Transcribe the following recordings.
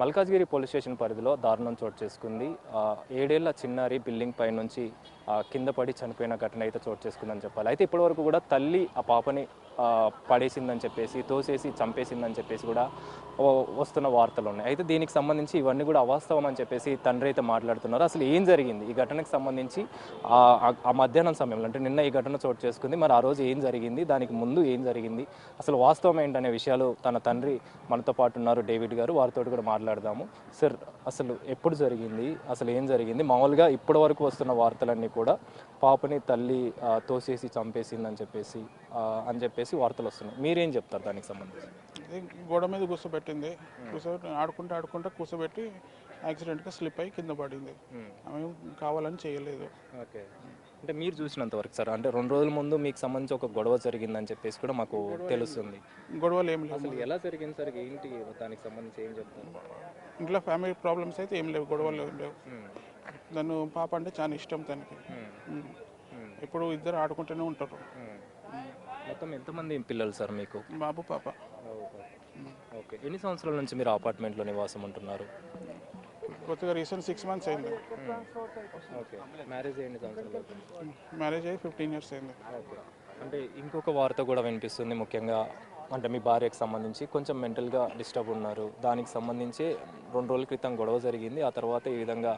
Malkajgiri police station పరిధిలో దారుణం చోటు చేసుకుంది. 7 ఏళ్ల చిన్నారి బిల్డింగ్ పై నుంచి కింద పడి చనిపోయిన ఘటన అయితే చోటు చేసుకుందని చెప్పాలి. అయితే ఇప్పటివరకు కూడా తల్లి ఆ పాపని పడేసిందని చెప్పేసి, తోసేసి చంపేసిందని చెప్పేసి కూడా వస్తున్న వార్తలు ఉన్నాయి. అయితే దీనికి సంబంధించి ఇవన్నీ కూడా అవాస్తవం అని చెప్పేసి తండ్రి అయితే మాట్లాడుతున్నారు. అసలు ఏం జరిగింది ఈ ఘటనకు సంబంధించి? ఆ మధ్యాహ్నం సమయంలో, అంటే నిన్న ఈ ఘటన చోటు చేసుకుంది, మరి ఆ రోజు ఏం జరిగింది, దానికి ముందు ఏం జరిగింది, అసలు వాస్తవం ఏంటనే విషయాలు తన తండ్రి మనతో పాటు ఉన్నారు, డేవిడ్ గారు. వారితో కూడా మాట్లాడదాము. సార్, అసలు ఎప్పుడు జరిగింది, అసలు ఏం జరిగింది? మామూలుగా ఇప్పటి వరకు వస్తున్న వార్తలన్నీ కూడా పాపని తల్లి తోసేసి చంపేసిందని చెప్పేసి వార్తలు వస్తున్నాయి. మీరేం చెప్తారు దానికి సంబంధించి? గోడ మీద కూర్చోబెట్టింది. ఆడుకుంటా కూర్చోబెట్టి యాక్సిడెంట్గా స్లిప్ అయ్యి కింద పడింది. ఆమె కావాలని చేయలేదు. ఓకే, అంటే మీరు చూసినంత వరకు సార్, అంటే 2 రోజుల ముందు మీకు సంబంధించి ఒక గొడవ జరిగిందని చెప్పేసి కూడా మాకు తెలుస్తుంది. గొడవలు ఏం లేవు. అసలు ఎలా జరిగింది సార్, ఏంటి దానికి సంబంధించి ఏం చెప్తారు? ఇంట్లో ఫ్యామిలీ ప్రాబ్లమ్స్ అయితే ఏం లేవు, గొడవలు ఏం లేవు. నన్ను పాప అంటే చాలా ఇష్టం తనకి. ఇప్పుడు ఇద్దరు ఆడుకుంటూనే ఉంటారు. మొత్తం ఎంతమంది పిల్లలు సార్ మీకు? బాబు పాప. ఓకే, ఎన్ని సంవత్సరాల నుంచి మీరు అపార్ట్మెంట్లో నివాసం ఉంటున్నారు? కొత్తగా రీసెంట్ 6 months అయింది. ఓకే, మ్యారేజ్ ఎన్ని సంవత్సరాలు అవుతుంది? మ్యారేజ్ అయ్యి 15 years అయింది. ఓకే, అంటే ఇంకొక వార్త కూడా వినిపిస్తుంది, ముఖ్యంగా అంటే మీ భార్యకు సంబంధించి కొంచెం మెంటల్గా డిస్టర్బ్ ఉన్నారు. దానికి సంబంధించి 2 రోజుల క్రితం గొడవ జరిగింది, ఆ తర్వాత ఈ విధంగా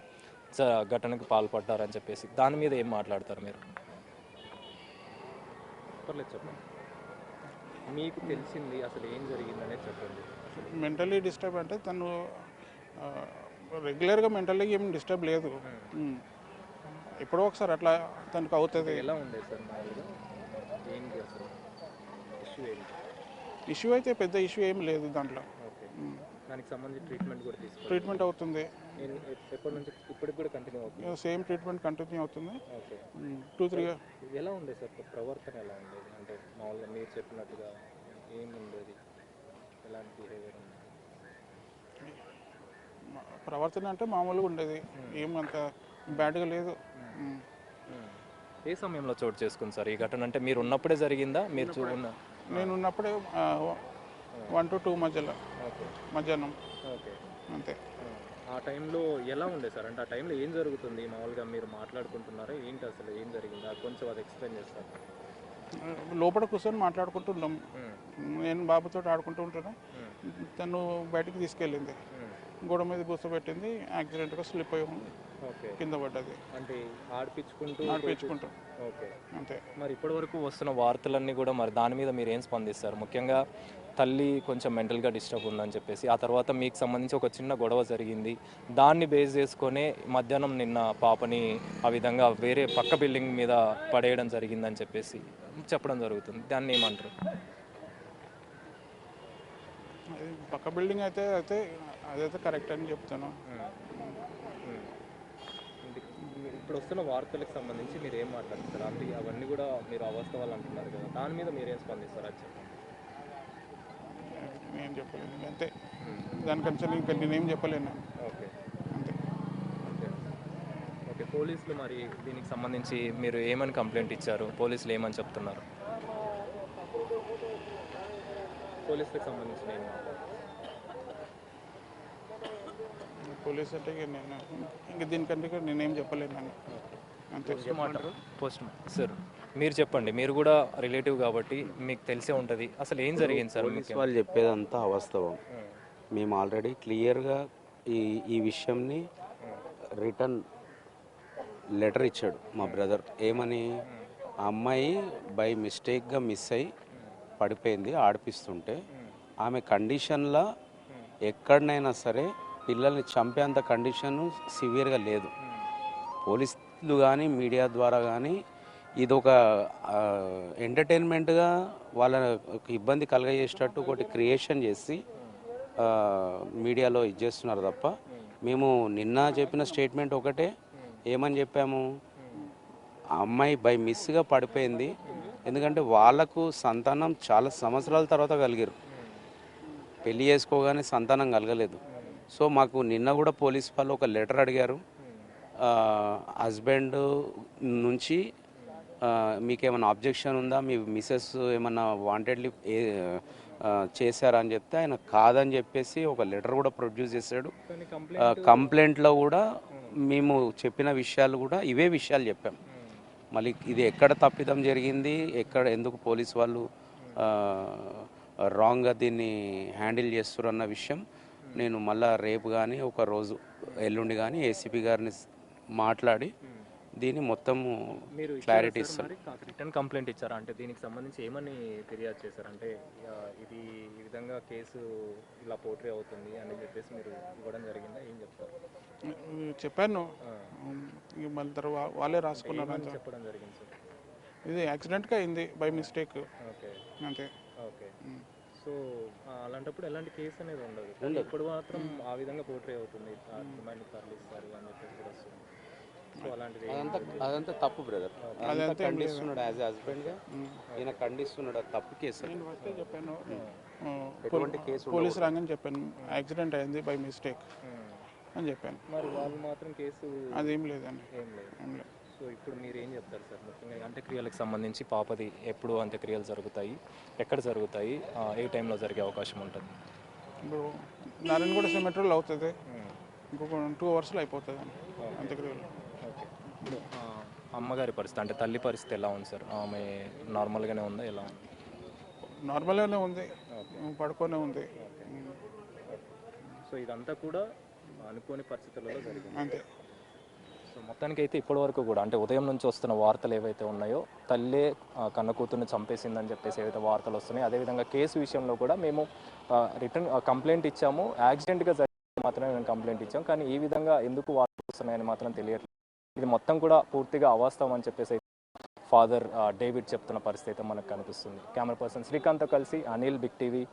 ఘటనకు పాల్పడ్డారని చెప్పేసి దాని మీద ఏం మాట్లాడతారు మీరు? పర్లేదు చెప్పండి, మీకు తెలిసింది అసలు ఏం జరిగిందనేది చెప్పండి. మెంటలీ డిస్టర్బ్ అంటే తను రెగ్యులర్గా మెంటల్గా ఏం డిస్టర్బ్ లేదు. ఎప్పుడో ఒకసారి అట్లా తనకు అవుతుంది. ఎలా ఉండేది సార్ మామూలుగా? ఏంటి అసలు ఇష్యూ ఏంటి? ఇష్యూ అయితే పెద్ద ఇష్యూ ఏం లేదు దాంట్లో. ఓకే, దానికి సంబంధించి ట్రీట్మెంట్ కూడా తీసుకుంటారు? ట్రీట్మెంట్ అవుతుంది. ఎప్పటి నుంచి ఇప్పటికి కూడా కంటిన్యూ అవుతుంది? సేమ్ ట్రీట్మెంట్ కంటిన్యూ అవుతుంది. Okay, 2-3 years. ఎలా ఉండేది సార్ ప్రవర్తన? ఎలా ఉండేది అంటే మామూలుగా మీరు చెప్పినట్టుగా ఏమి ఉండేది, ఎలాంటి బిహేవియర్ ఉండేది? ప్రవర్తన అంటే మామూలుగా ఉండేది, ఏమంత బ్యాడ్గా లేదు. ఏ సమయంలో చోటు చేసుకుంది సార్ ఈ ఘటన? అంటే మీరు ఉన్నప్పుడే జరిగిందా? మీరు నేను ఉన్నప్పుడే 1 to 2 మధ్యలో, మధ్యాహ్నం. ఓకే, అంతే. ఆ టైంలో ఎలా ఉండే సార్? అంటే ఆ టైంలో ఏం జరుగుతుంది? మామూలుగా మీరు మాట్లాడుకుంటున్నారా ఏంటి, అసలు ఏం జరిగింది కొంచెం అది ఎక్స్ప్లెయిన్ చేస్తారు? లోపల కూర్చొని మాట్లాడుకుంటున్నాం. నేను బాబుతో ఆడుకుంటూ ఉంటాను. తను బయటికి తీసుకెళ్ళింది, గోడ మీద కూర్చోబెట్టింది, యాక్సిడెంట్గా స్లిప్ అయ్యి కింద పడ్డది. అంటే ఆడిపించుకుంటూ. ఓకే, అంతే. మరి ఇప్పటి వరకు వస్తున్న వార్తలన్నీ కూడా మరి దాని మీద మీరు ఏం స్పందిస్తారు? ముఖ్యంగా తల్లి కొంచెం మెంటల్గా డిస్టర్బ్ ఉందని చెప్పేసి, ఆ తర్వాత మీకు సంబంధించి ఒక చిన్న గొడవ జరిగింది, దాన్ని బేస్ చేసుకొని మధ్యాహ్నం నిన్న పాపని ఆ విధంగా వేరే పక్క బిల్డింగ్ మీద పడేయడం జరిగిందని చెప్పేసి చెప్పడం జరుగుతుంది. దాన్ని ఏమంటారు? పక్క బిల్డింగ్ అయితే అదైతే కరెక్ట్ అని చెప్తాను. ఇప్పుడు వస్తున్న వార్తలకు సంబంధించి మీరు ఏం మాట్లాడుతారు? అంటే అవన్నీ కూడా మీరు అవాస్తవాలు అంటున్నారు కదా, దాని మీద మీరేం స్పందిస్తారు అది చెప్పండి. నేను చెప్పలేను, అంతే. దానికంటే ఇంకా నేనేం చెప్పలేను. ఓకే, అంతే. అంతే. ఓకే, పోలీసులు మరి దీనికి సంబంధించి మీరు ఏమని కంప్లైంట్ ఇచ్చారు? పోలీసులు ఏమని చెప్తున్నారు? పోలీసులకు సంబంధించిన ఏం మాట్లాడుతున్నారు? పోలీస్ అంటే ఇంకా దీనికంటే నేనేం చెప్పలేను. అంతే. పోస్ట్ సార్, మీరు చెప్పండి, మీరు కూడా రిలేటివ్ కాబట్టి మీకు తెలిసే ఉంటుంది, అసలు ఏం జరిగింది సార్? వాళ్ళు చెప్పేదంతా అవాస్తవం. మేము ఆల్రెడీ క్లియర్గా ఈ విషయంని రిటర్న్ లెటర్ ఇచ్చాడు మా బ్రదర్. ఏమని? ఆ అమ్మాయి బై మిస్టేక్గా మిస్ అయ్యి పడిపోయింది ఆడిపిస్తుంటే, ఆమె కండిషన్లో ఎక్కడనైనా సరే పిల్లల్ని చంపేంత కండిషను సివియర్గా లేదు. పోలీసులు కానీ మీడియా ద్వారా కానీ ఇది ఒక ఎంటర్టైన్మెంట్గా వాళ్ళ ఇబ్బంది కలగజేసేటట్టు ఒకటి క్రియేషన్ చేసి మీడియాలో ఇచ్చేస్తున్నారు తప్ప, మేము నిన్న చెప్పిన స్టేట్మెంట్ ఒకటే. ఏమని చెప్పాము? ఆ అమ్మాయి బై మిస్గా పడిపోయింది, ఎందుకంటే వాళ్ళకు సంతానం చాలా సంవత్సరాల తర్వాత కలిగారు, పెళ్లి చేసుకోగానే సంతానం కలగలేదు. సో మాకు నిన్న కూడా పోలీస్ వాళ్ళు ఒక లెటర్ అడిగారు, హస్బెండ్ నుంచి మీకేమైనా అబ్జెక్షన్ ఉందా, మీ మిసెస్ ఏమన్నా వాంటెడ్లీ చేశారా అని చెప్తే ఆయన కాదని చెప్పేసి ఒక లెటర్ కూడా ప్రొడ్యూస్ చేశాడు. కానీ కంప్లైంట్ కంప్లైంట్లో కూడా మేము చెప్పిన విషయాలు కూడా ఇవే విషయాలు చెప్పాం. మళ్ళీ ఇది ఎక్కడ తప్పిదం జరిగింది, ఎక్కడ ఎందుకు పోలీస్ వాళ్ళు రాంగ్గా దీన్ని హ్యాండిల్ చేస్తారు అన్న విషయం నేను మళ్ళీ రేపు కానీ ఒక రోజు ఎల్లుండి కానీ ఏసీపీ గారిని మాట్లాడి దీన్ని మొత్తం మీరు క్లారిటీ ఇస్తాను. రిటర్న్ కంప్లైంట్ ఇచ్చారా? అంటే దీనికి సంబంధించి ఏమని ఫిర్యాదు చేశారు? అంటే ఇది ఈ విధంగా కేసు ఇలా పోట్రీ అవుతుంది అని చెప్పేసి మీరు ఇవ్వడం జరిగిందా? ఏం చెప్తారు? చెప్పాను, మళ్ళీ తర్వాత వాళ్ళే రాసుకున్నారు అంతా. చెప్పడం జరిగింది సార్. ఇది యాక్సిడెంట్గా అయింది బై మిస్టేక్ ఓకే అంతే. ఓకే. సో అలాంటప్పుడు ఎలాంటి కేసు అనేది ఉండదు. కానీ ఇప్పుడు మాత్రం ఆ విధంగా పోట్రీ అవుతుంది, రిమైండ్ తరలిస్తారు అని చెప్పేసి కూడా వస్తుంది. సో అలాంటిది అదంతా తప్పు బ్రదర్. ఖండిస్తున్నాడు యాజ్ ఏ హస్బెండ్గా, ఈయన ఖండిస్తున్నాడు. అది తప్పు కేసు. నేను ఫస్టే చెప్పాను, ఎటువంటి కేసు పోలీస్ రాగానే చెప్పాను యాక్సిడెంట్ అయింది బై మిస్టేక్ అని చెప్పాను. మరి వాళ్ళు మాత్రం కేసు అదేం లేదండి, ఏం లేదు. ఏం లేదు. సో ఇప్పుడు మీరు ఏం చెప్తారు సార్? ముఖ్యంగా అంత్యక్రియలకు సంబంధించి పాపది ఎప్పుడు అంత్యక్రియలు జరుగుతాయి, ఎక్కడ జరుగుతాయి, ఏ టైంలో జరిగే అవకాశం ఉంటుంది? ఇప్పుడు నారాయణగూడ సిమెట్రీలో అవుతుంది, ఇంకొక 2 అవర్స్లో అయిపోతుంది అంత్యక్రియలు. ఓకే. ఇప్పుడు అమ్మగారి పరిస్థితి, అంటే తల్లి పరిస్థితి ఎలా ఉంది సార్? ఆమె నార్మల్గానే ఉందా, ఎలా ఉంది? నార్మల్గానే ఉంది, పడుకొనే ఉంది సో ఇదంతా కూడా అనుకోని పరిస్థితులలో జరిగింది అంతే. సో మొత్తానికైతే ఇప్పటివరకు కూడా అంటే ఉదయం నుంచి వస్తున్న వార్తలు ఏవైతే ఉన్నాయో, తల్లే కన్న కూతుర్ని చంపేసిందని చెప్పేసి ఏవైతే వార్తలు వస్తున్నాయో, అదేవిధంగా కేసు విషయంలో కూడా మేము రిటర్న్ కంప్లైంట్ ఇచ్చాము, యాక్సిడెంట్గా జరిగి మాత్రమే మేము కంప్లైంట్ ఇచ్చాము, కానీ ఈ విధంగా ఎందుకు వార్తలు వస్తున్నాయని మాత్రం తెలియట్లేదు. ఇది మొత్తం కూడా పూర్తిగా అవాస్తవం అని చెప్పేసి ఫాదర్ డేవిడ్ చెప్తున్న పరిస్థితి అయితే మనకు కనిపిస్తుంది. కెమెరా పర్సన్ శ్రీకాంత్తో కలిసి అనిల్, బిగ్ టీవీ,